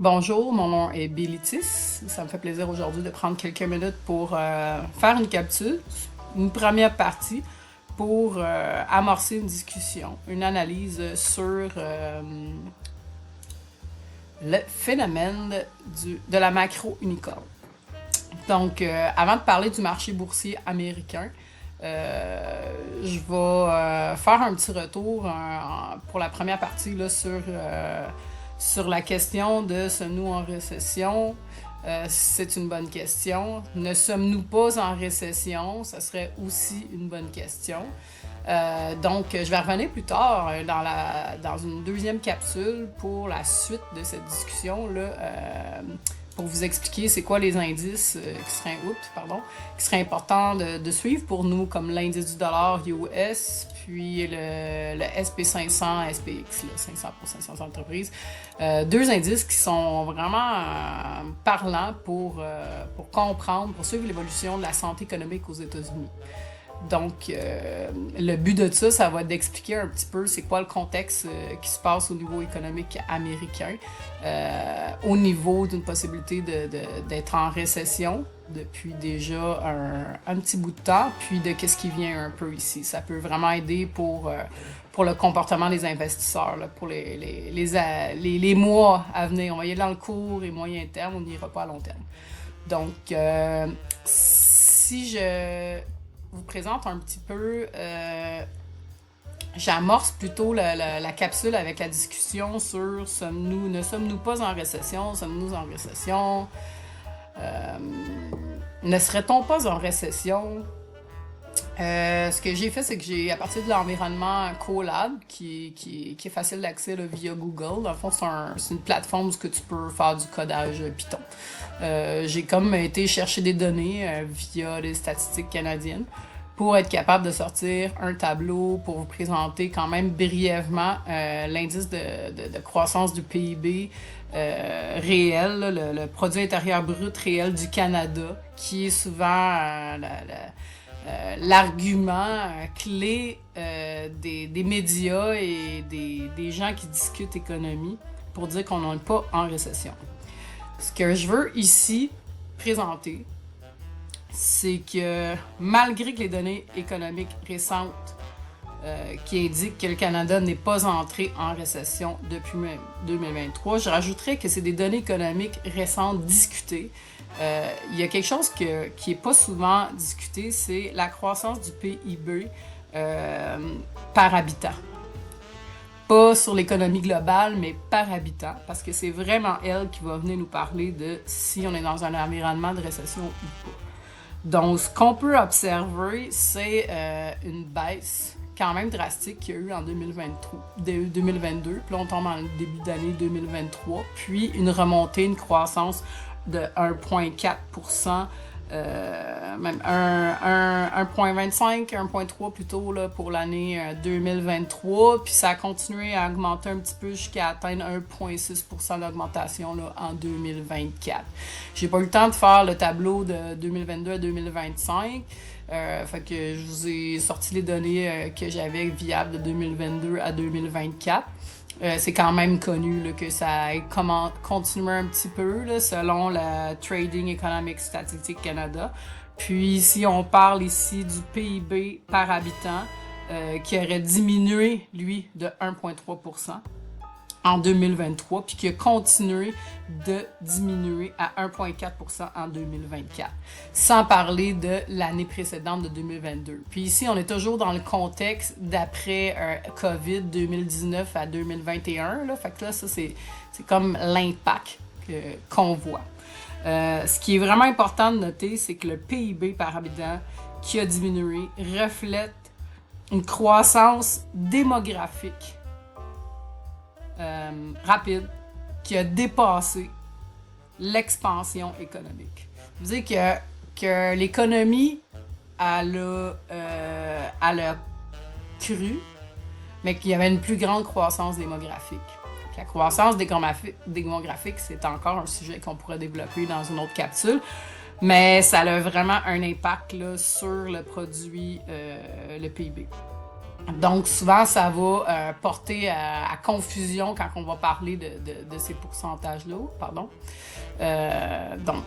Bonjour, mon nom est Bélitis. Ça me fait plaisir aujourd'hui de prendre quelques minutes pour faire une capsule, une première partie pour amorcer une discussion, une analyse sur le phénomène de la macro-unicorne. Donc, avant de parler du marché boursier américain, je vais faire un petit retour pour la première partie là, sur la question de sommes-nous en récession? C'est une bonne question. Ne sommes-nous pas en récession? Ça serait aussi une bonne question. Donc, je vais revenir plus tard dans une deuxième capsule pour la suite de cette discussion-là, pour vous expliquer c'est quoi les indices qui seraient importants de suivre pour nous, comme l'indice du dollar US, puis le SP500, SPX, là, 500 pour 500 entreprises. Deux indices qui sont vraiment parlants pour comprendre, pour suivre l'évolution de la santé économique aux États-Unis. Donc, le but de ça va être d'expliquer un petit peu c'est quoi le contexte qui se passe au niveau économique américain, au niveau d'une possibilité d'être en récession depuis déjà un petit bout de temps, puis de qu'est-ce qui vient un peu ici. Ça peut vraiment aider pour le comportement des investisseurs, là, pour les mois à venir. On va y aller dans le court et moyen terme, on n'ira pas à long terme. Donc, si je vous présente un petit peu, j'amorce plutôt la capsule avec la discussion sur ne sommes-nous pas en récession, sommes-nous en récession, ne serait-on pas en récession? Ce que j'ai fait, c'est que j'ai, à partir de l'environnement Colab, qui est facile d'accès là, via Google, dans le fond, c'est une plateforme où tu peux faire du codage Python. J'ai comme été chercher des données via les statistiques canadiennes pour être capable de sortir un tableau pour vous présenter quand même brièvement l'indice de croissance du PIB réel, là, le produit intérieur brut réel du Canada, qui est souvent l'argument clé des médias et des gens qui discutent économie pour dire qu'on n'est pas en récession. Ce que je veux ici présenter, c'est que malgré que les données économiques récentes qui indiquent que le Canada n'est pas entré en récession depuis 2023, je rajouterais que c'est des données économiques récentes discutées. Il y a quelque chose qui n'est pas souvent discuté, c'est la croissance du PIB par habitant. Pas sur l'économie globale, mais par habitant, parce que c'est vraiment elle qui va venir nous parler de si on est dans un environnement de récession ou pas. Donc, ce qu'on peut observer, c'est une baisse quand même drastique qu'il y a eu en 2022, puis là on tombe en début d'année 2023, puis une remontée, une croissance de 1,4%, même 1,25, 1,3 plutôt là, pour l'année 2023, puis ça a continué à augmenter un petit peu jusqu'à atteindre 1,6% d'augmentation là, en 2024. J'ai pas eu le temps de faire le tableau de 2022 à 2025, fait que je vous ai sorti les données que j'avais viables de 2022 à 2024. C'est quand même connu là, que ça a continué un petit peu là, selon la Trading Economic Statistics Canada. Puis si on parle ici du PIB par habitant qui aurait diminué, lui, de 1,3% en 2023, puis qui a continué de diminuer à 1,4% en 2024, sans parler de l'année précédente de 2022. Puis ici, on est toujours dans le contexte d'après COVID 2019 à 2021, là, fait que là, ça, c'est comme l'impact qu'on voit. Ce qui est vraiment important de noter, c'est que le PIB par habitant qui a diminué reflète une croissance démographique rapide qui a dépassé l'expansion économique. Ça veut dire que l'économie elle a cru, mais qu'il y avait une plus grande croissance démographique. La croissance démographique, c'est encore un sujet qu'on pourrait développer dans une autre capsule, mais ça a vraiment un impact là, sur le produit, le PIB. Donc, souvent, ça va porter à confusion quand on va parler de ces pourcentages-là. Pardon. Donc,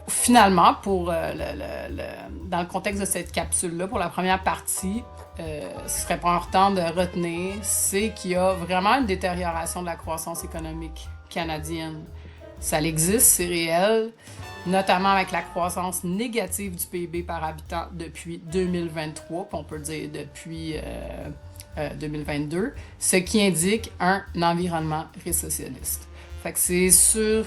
finalement, dans le contexte de cette capsule-là, pour la première partie, ce serait pas important de retenir, c'est qu'il y a vraiment une détérioration de la croissance économique canadienne. Ça existe, c'est réel, notamment avec la croissance négative du PIB par habitant depuis 2023, puis on peut dire depuis 2022, ce qui indique un environnement récessionniste. Fait que c'est sur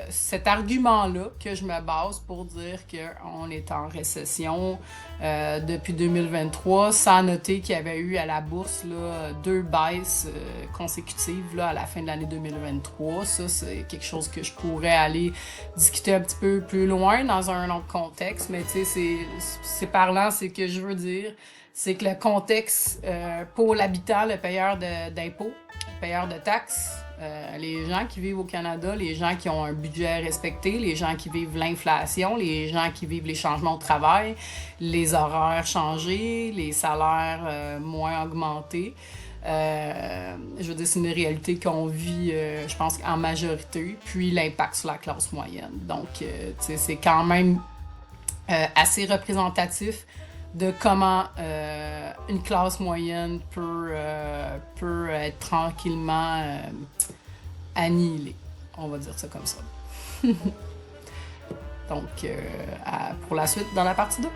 cet argument-là que je me base pour dire qu'on est en récession depuis 2023, sans noter qu'il y avait eu à la bourse là, 2 baisses consécutives là, à la fin de l'année 2023. Ça, c'est quelque chose que je pourrais aller discuter un petit peu plus loin dans un autre contexte, mais tu sais, c'est parlant, c'est que je veux dire, c'est que le contexte pour l'habitant, le payeur d'impôts, le payeur de taxes, les gens qui vivent au Canada, les gens qui ont un budget respecté, les gens qui vivent l'inflation, les gens qui vivent les changements au travail, les horaires changés, les salaires moins augmentés. Je veux dire, c'est une réalité qu'on vit, je pense, en majorité, puis l'impact sur la classe moyenne. Donc, tu sais, c'est quand même assez représentatif de comment une classe moyenne peut être tranquillement annihilée. On va dire ça comme ça. Donc, pour la suite, dans la partie 2.